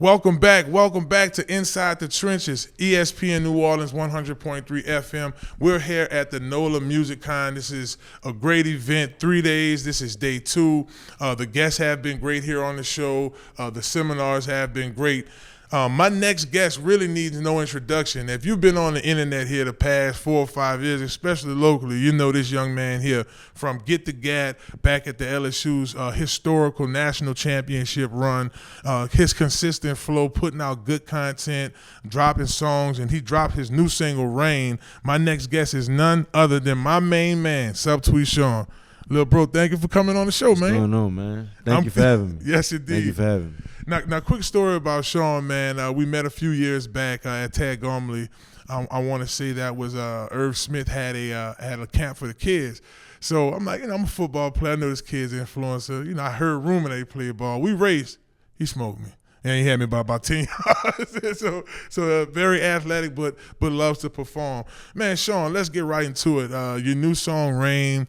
Welcome back to Inside the Trenches, ESPN New Orleans 100.3 FM. We're here at the NOLA Musicon. This is a great event, 3 days. This is day 2. The guests have been great here on the show. The seminars have been great. My next guest really needs no introduction. If you've been on the internet here the past 4 or 5 years, especially locally, you know this young man here from Get the Gat, back at the LSU's historical national championship run. His consistent flow, putting out good content, dropping songs, and he dropped his new single, Rain. My next guest is none other than my main man, Subtweet Shawn. Little bro, thank you for coming on the show, man. What's going on, man? Thank you for having me. Yes, indeed. Thank you for having me. Now, quick story about Shawn, man. We met a few years back at Tad Gormley. I want to say that was Irv Smith had a camp for the kids. So I'm like, I'm a football player. I know this kid's an influencer. I heard rumor they played ball. We raced. He smoked me. And he had me by about 10 yards. so very athletic, but loves to perform. Man, Shawn, let's get right into it. Your new song, Rain,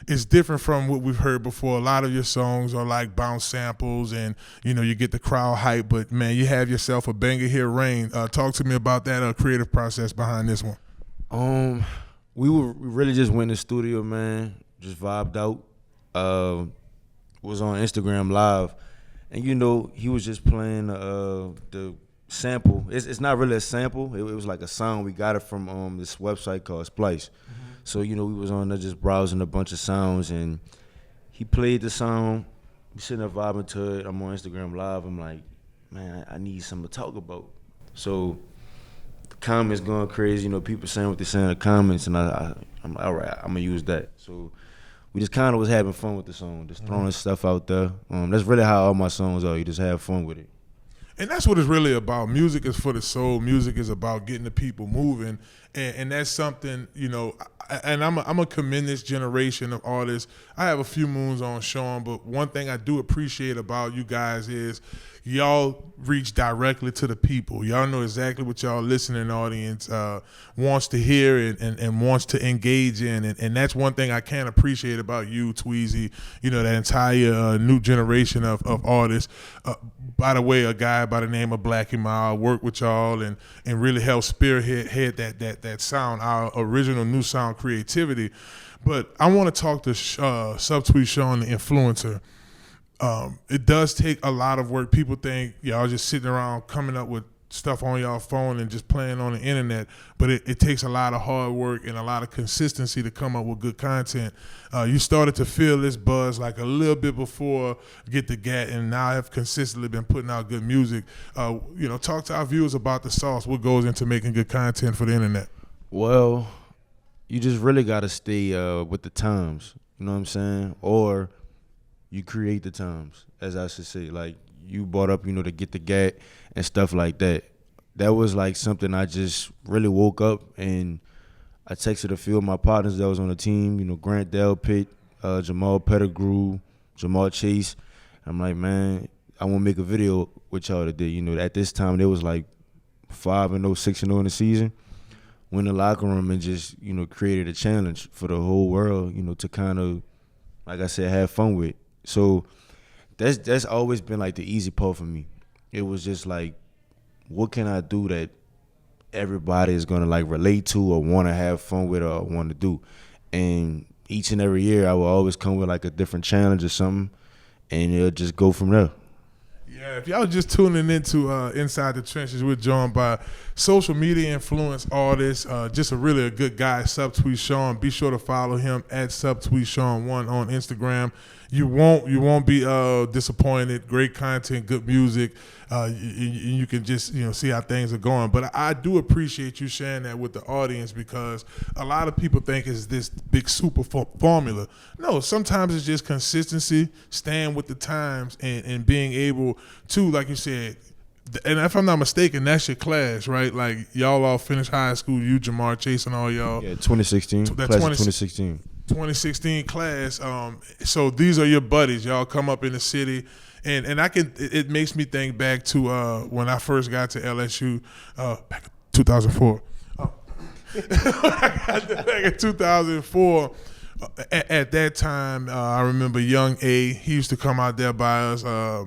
is different from what we've heard before. A lot of your songs are like bounce samples and, you get the crowd hype. But, man, you have yourself a banger here, Rain. Talk to me about that creative process behind this one. We really just went in the studio, man, just vibed out. Was on Instagram Live. And, he was just playing the sample. It's not really a sample. It was like a song. We got it from this website called Splice. Mm-hmm. So, we was on there just browsing a bunch of sounds, and he played the song. We sitting there vibing to it. I'm on Instagram Live. I'm like, man, I need something to talk about. So the comments going crazy. People saying what they're saying in the comments, and I'm like, all right, I'm going to use that. So we just kind of was having fun with the song, just throwing stuff out there. That's really how all my songs are. You just have fun with it. And that's what it's really about. Music is for the soul. Music is about getting the people moving. And that's something, and I'm a commend this generation of artists. I have a few moons on Shawn, but one thing I do appreciate about you guys is y'all reach directly to the people. Y'all know exactly what y'all listening audience wants to hear and wants to engage in. And that's one thing I can appreciate about you, Tweezy, that entire new generation of artists. By the way, a guy by the name of Blackie Miles worked with y'all and really helped spearhead that sound, our original new sound creativity. But I want to talk to Subtweet Shawn, the influencer. It does take a lot of work. People think y'all just sitting around coming up with stuff on y'all phone and just playing on the internet, but it takes a lot of hard work and a lot of consistency to come up with good content. You started to feel this buzz like a little bit before Get the Gat, and now have consistently been putting out good music. Talk to our viewers about the sauce. What goes into making good content for the internet? Well, you just really got to stay with the times, you know what I'm saying? Or you create the times, as I should say. Like, you brought up, to Get the Gat and stuff like that. That was like something I just really woke up and I texted a few of my partners that was on the team, Grant Delpit, Jamal Pettigrew, Jamal Chase. I'm like, man, I want to make a video with y'all today. At this time, there was like 5-0, 6-0 in the season. Went in the locker room and just, created a challenge for the whole world, to kind of, like I said, have fun with. So that's always been like the easy part for me. It was just like, what can I do that everybody is gonna like relate to or want to have fun with or want to do? And each and every year I will always come with like a different challenge or something, and it'll just go from there. Yeah, if y'all just tuning into Inside the Trenches, we're joined by social media influence artist, just a good guy, Subtweet Shawn. Be sure to follow him at Subtweet Shawn1 on Instagram. You won't be disappointed. Great content, good music. You can just see how things are going. But I do appreciate you sharing that with the audience, because a lot of people think it's this big super formula. No, sometimes it's just consistency, staying with the times, and being able to, like you said. And if I'm not mistaken, that's your class, right? Like, y'all all finished high school. You, Jamar Chase, and all y'all. Yeah, 2016. Class of 2016. 2016 class. So these are your buddies. Y'all come up in the city, and it makes me think back to when I first got to LSU back in 2004. Back in 2004, At that time, I remember Young A. He used to come out there by us.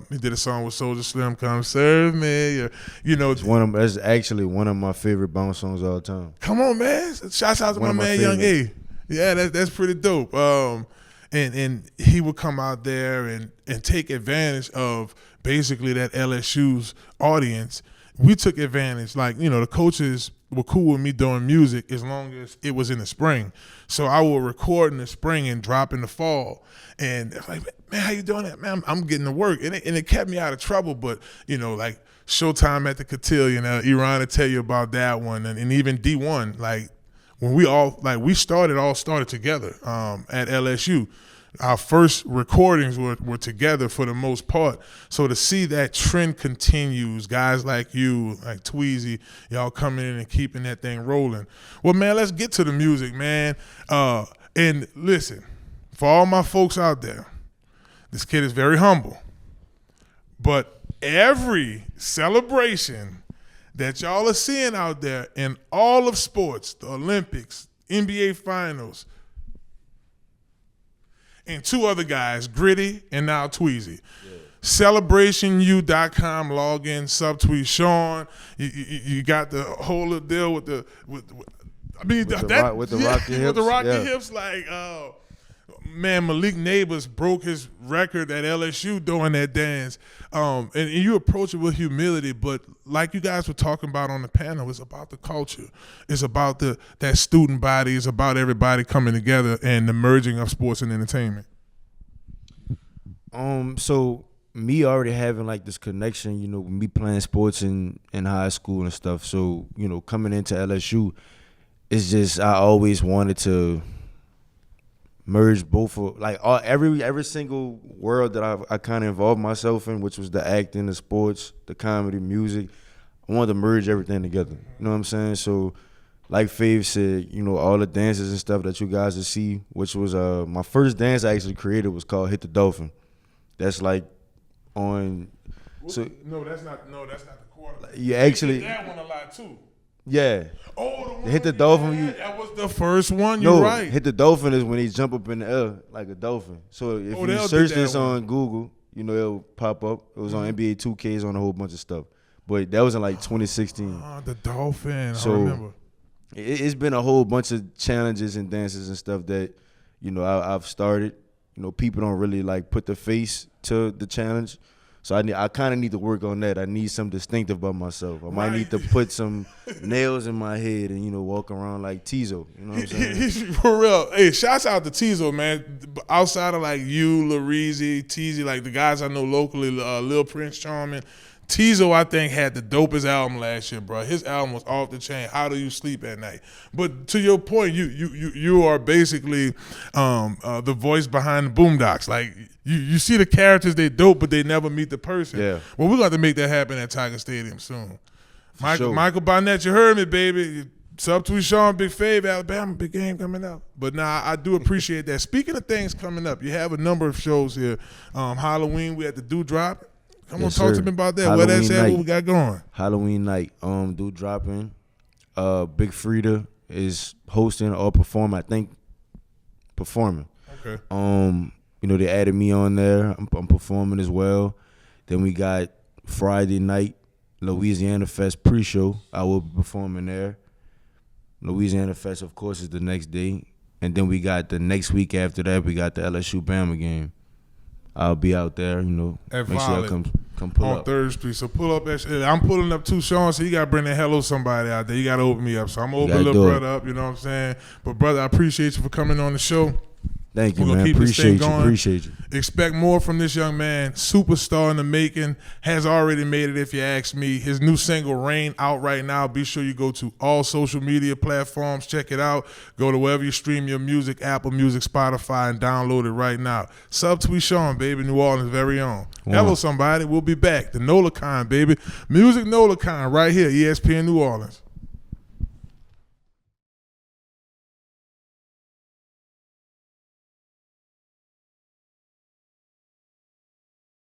He did a song with Soulja Slim, "Come Serve Me." Or, That's actually one of my favorite bounce songs of all time. Come on, man! Shouts out to my man Young A. Yeah, that's pretty dope. And he would come out there and take advantage of basically that LSU's audience. We took advantage, the coaches were cool with me doing music as long as it was in the spring. So I would record in the spring and drop in the fall. And like, man, how you doing that? Man, I'm getting to work. And it kept me out of trouble. But, Showtime at the Cotillion, Iran will tell you about that one. And even D1, when we started together at LSU. Our first recordings were together for the most part. So to see that trend continues, guys like you, like Tweezy, y'all coming in and keeping that thing rolling. Well, man, let's get to the music, man. And listen, for all my folks out there, this kid is very humble. But every celebration that y'all are seeing out there in all of sports, the Olympics, NBA Finals, and two other guys, Gritty and now Tweezy. Yeah. CelebrationU.com login, Subtweet Shawn. You got the whole deal with the rocket hips. Man, Malik Neighbors broke his record at LSU doing that dance. And you approach it with humility, but like you guys were talking about on the panel, it's about the culture. It's about that student body. It's about everybody coming together and the merging of sports and entertainment. So me already having this connection, me playing sports in high school and stuff. So, coming into LSU, it's just I always wanted to merge both of every single world that I kind of involved myself in, which was the acting, the sports, the comedy, music. I wanted to merge everything together. You know what I'm saying? So like Fave said, all the dances and stuff that you guys will see, which was my first dance I actually created was called Hit the Dolphin. That's on. So no, that's not the quarter. You actually that one a lot too. Yeah. Oh, Hit the Dolphin. That was the first one. You're right. Hit the Dolphin is when he jump up in the air like a dolphin. So if you search this on Google, it'll pop up. It was on NBA 2Ks on a whole bunch of stuff. But that was in 2016. The Dolphin. So I remember. It's been a whole bunch of challenges and dances and stuff that I've started. People don't really put the face to the challenge. So I kind of need to work on that. I need something distinctive about myself. I might need to put some nails in my head and, walk around like Tizo. You know what I'm saying? For real. Hey, shouts out to Tizo, man. Outside of you, Lareezy, Teezy, the guys I know locally, Lil Prince Charming, Tizo, I think, had the dopest album last year, bro. His album was off the chain. How do you sleep at night? But to your point, you are basically the voice behind the boondocks. You see the characters, they dope, but they never meet the person. Yeah. Well, we're going to make that happen at Tiger Stadium soon. Sure. Michael Barnett, you heard me, baby. Subtweet Shawn, big fave, Alabama, big game coming up. But I do appreciate that. Speaking of things coming up, you have a number of shows here. Halloween, we had the Dewdrop. Come on, talk to me about that. Halloween Where that's at, night. what we got going? Halloween night, Dewdropping. Big Frida is hosting or performing, I think, performing. Okay. They added me on there. I'm performing as well. Then we got Friday night, Louisiana Fest pre-show. I will be performing there. Louisiana Fest, of course, is the next day. And then we got the next week after that, we got the LSU Bama game. I'll be out there, at make sure I come pull on up. 3rd Street. So pull up. I'm pulling up too, Shawn, so you got to bring the hello somebody out there. You got to open me up. So I'm going to open little brother up, you know what I'm saying? But, brother, I appreciate you for coming on the show. Thank you, man. Appreciate you. Expect more from this young man. Superstar in the making. Has already made it, if you ask me. His new single, Rain, out right now. Be sure you go to all social media platforms. Check it out. Go to wherever you stream your music, Apple Music, Spotify, and download it right now. Subtweet Shawn, baby, New Orleans' very own. Wow. Hello, somebody. We'll be back. The Nolacon, baby. Music Nolacon right here, ESPN New Orleans.